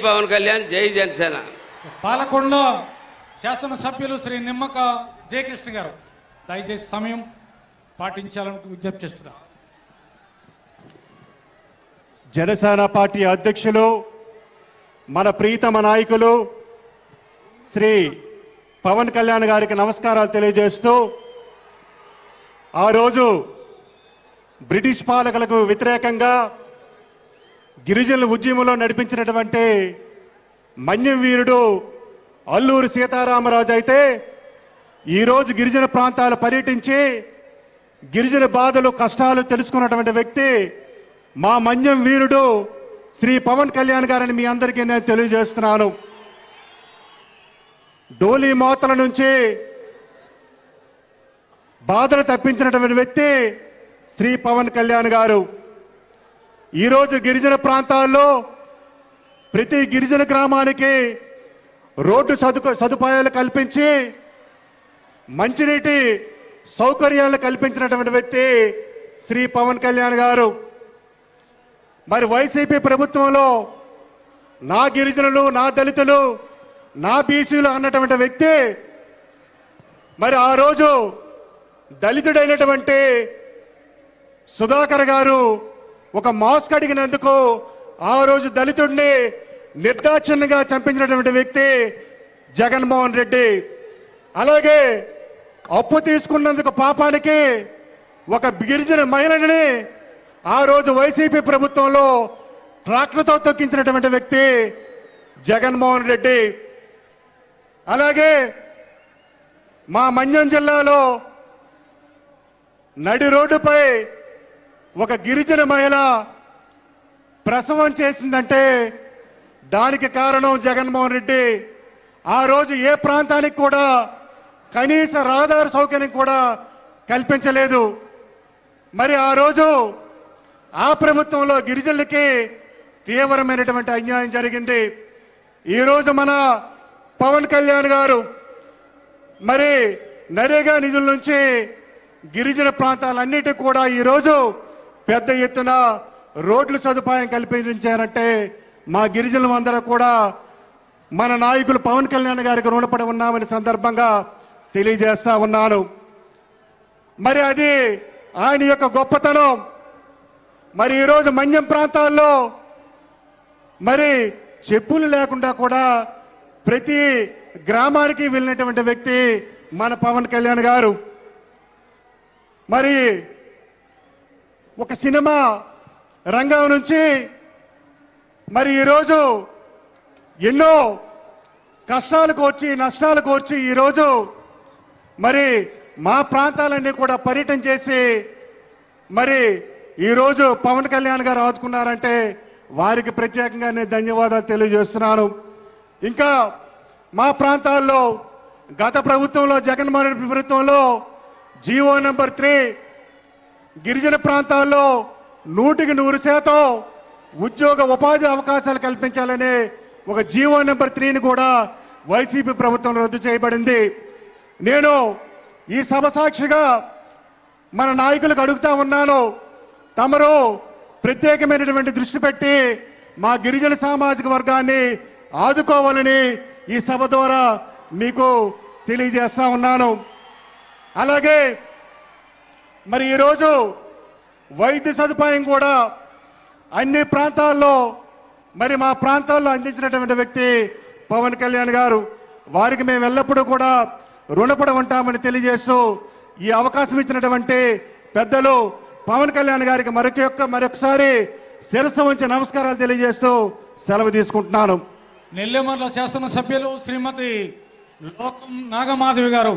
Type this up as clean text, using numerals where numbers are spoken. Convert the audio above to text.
పవన్ కళ్యాణ్, జై జనసేన. పాలకొండ శాసనసభ్యులు శ్రీ నిమ్మక జయకృష్ణ గారు దయచేసి సమయం పాటించాలని విజ్ఞప్తి చేస్తున్నారు. జనసేన పార్టీ అధ్యక్షులు మన ప్రీతమ నాయకులు శ్రీ పవన్ కళ్యాణ్ గారికి నమస్కారాలు తెలియజేస్తూ, ఆ రోజు బ్రిటిష్ పాలకులకు వ్యతిరేకంగా గిరిజనుల ఉద్యమంలో నడిపించినటువంటి మన్యం వీరుడు అల్లూరి సీతారామరాజు అయితే ఈరోజు గిరిజన ప్రాంతాలు పర్యటించి గిరిజన బాధలు కష్టాలు తెలుసుకున్నటువంటి వ్యక్తి మా మన్యం వీరుడు శ్రీ పవన్ కళ్యాణ్ గారని మీ అందరికీ నేను తెలియజేస్తున్నాను. డోలీ మోతల నుంచి బాధలు తప్పించినటువంటి వ్యక్తి శ్రీ పవన్ కళ్యాణ్ గారు. ఈరోజు గిరిజన ప్రాంతాల్లో ప్రతి గిరిజన గ్రామానికి రోడ్డు సదుపాయాలు కల్పించి మంచినీటి సౌకర్యాలు కల్పించినటువంటి వ్యక్తి శ్రీ పవన్ కళ్యాణ్ గారు. మరి వైసీపీ ప్రభుత్వంలో నా గిరిజనులు, నా దళితులు, నా బీసీలు అన్నటువంటి వ్యక్తి మరి ఆ రోజు దళితుడైనటువంటి సుధాకర్ గారు ఒక మాస్క్ అడిగినందుకు ఆ రోజు దళితుడిని నిర్దాక్షిణ్యంగా చంపించినటువంటి వ్యక్తి జగన్మోహన్ రెడ్డి. అలాగే అప్పు తీసుకున్నందుకు పాపానికి ఒక గిరిజన మహిళని ఆ రోజు వైసీపీ ప్రభుత్వంలో ట్రాక్టర్తో తొక్కించినటువంటి వ్యక్తి జగన్మోహన్ రెడ్డి. అలాగే మా మన్యం జిల్లాలో నడి రోడ్డుపై ఒక గిరిజన మహిళ ప్రసవం చేసిందంటే దానికి కారణం జగన్మోహన్ రెడ్డి. ఆ రోజు ఏ ప్రాంతానికి కూడా కనీస రహదారి సౌకర్యం కూడా కల్పించలేదు. మరి ఆ రోజు ఆ ప్రభుత్వంలో గిరిజనులకి తీవ్రమైనటువంటి అన్యాయం జరిగింది. ఈరోజు మన పవన్ కళ్యాణ్ గారు మరి నరేగా నిధుల నుంచి గిరిజన ప్రాంతాలన్నిటికీ కూడా ఈరోజు పెద్ద ఎత్తున రోడ్ల సదుపాయం కల్పించారంటే మా గిరిజనులందరూ కూడా మన నాయకులు పవన్ కళ్యాణ్ గారికి రుణపడి ఉన్నామని సందర్భంగా తెలియజేస్తా ఉన్నాను. మరి అది ఆయన యొక్క గొప్పతనం. మరి ఈరోజు మన్యం ప్రాంతాల్లో మరి చెప్పులు లేకుండా కూడా ప్రతి గ్రామానికి వెళ్ళినటువంటి వ్యక్తి మన పవన్ కళ్యాణ్ గారు. మరి ఒక సినిమా రంగం నుంచి మరి ఈరోజు ఎన్నో కష్టాలు కోర్చి నష్టాలు కోర్చి ఈరోజు మరి మా ప్రాంతాలన్నీ కూడా పర్యటన చేసి మరి ఈరోజు పవన్ కళ్యాణ్ గారు ఆదుకున్నారంటే వారికి ప్రత్యేకంగా నేను ధన్యవాదాలు తెలియజేస్తున్నాను. ఇంకా మా ప్రాంతాల్లో గత ప్రభుత్వంలో జగన్మోహన్ రెడ్డి ప్రభుత్వంలో జీవో నెంబర్ 3 గిరిజన ప్రాంతాల్లో 100% ఉద్యోగ ఉపాధి అవకాశాలు కల్పించాలనే ఒక జీవో నెంబర్ 3ని కూడా వైసీపీ ప్రభుత్వం రద్దు చేయబడింది. నేను ఈ సభ సాక్షిగా మన నాయకులకు అడుగుతా ఉన్నాను, తమరు ప్రత్యేకమైనటువంటి దృష్టి పెట్టి మా గిరిజన సామాజిక వర్గాన్ని ఆదుకోవాలని ఈ సభ ద్వారా మీకు తెలియజేస్తా ఉన్నాను. అలాగే మరి ఈరోజు వైద్య సదుపాయం కూడా అన్ని ప్రాంతాల్లో మరి మా ప్రాంతాల్లో అందించినటువంటి వ్యక్తి పవన్ కళ్యాణ్ గారు. వారికి మేము ఎల్లప్పుడూ కూడా రుణపడి ఉంటామని తెలియజేస్తూ ఈ అవకాశం ఇచ్చినటువంటి పెద్దలు పవన్ కళ్యాణ్ గారికి మరొకసారి శిరస్సు ఉంచి నమస్కారాలు తెలియజేస్తూ సెలవు తీసుకుంటున్నాను. నెల్లిమర్ల శాసనసభ్యులు శ్రీమతి లోకం నాగమాధవి గారు